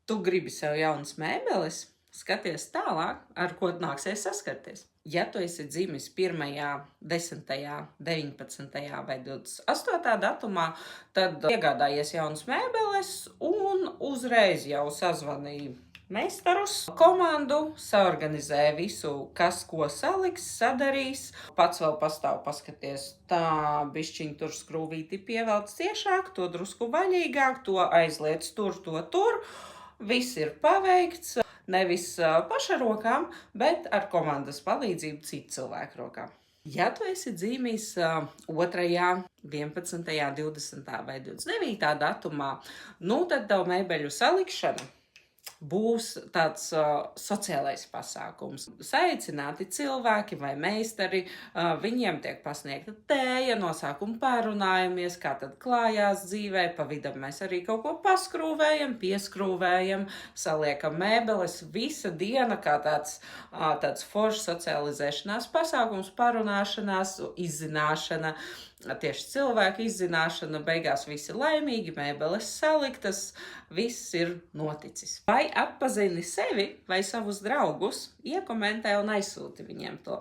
Tu gribi sev jaunas mēbeles, skaties tālāk, ar ko nāksies saskarties. Ja tu esi dzimis 1., 10., 19. vai 28. datumā, tad iegādājies jaunas mēbeles un uzreiz jau sazvanīji meistarus, komandu, saorganizē visu, kas ko saliks, sadarīs. Pats vēl pastāv paskaties, tā bišķiņ tur skrūvīti pievelc ciešāk, to drusku vaļīgāk, to aizliec tur, to tur. Viss ir paveikts, nevis paša rokām, bet ar komandas palīdzību citu cilvēku rokām. Ja tu esi dzīvījis 2., 11., 20. vai 29. datumā, tad tev mēbeļu salikšana būs tāds sociālais pasākums. Saicināti cilvēki vai meistari, viņiem tiek pasniegta tēja, no sākuma pārunājamies, kā tad klājās dzīvē, pa vidam mēs arī kaut ko paskrūvējam, pieskrūvējam, saliekam mēbeles, visa diena kā tāds foršs socializēšanās pasākums, parunāšanās, izzināšana, tieši cilvēku izzināšana, beigās visi laimīgi, mēbeles saliktas, viss ir noticis. Vai atpazini sevi vai savus draugus, iekomentē un aizsūti viņiem to.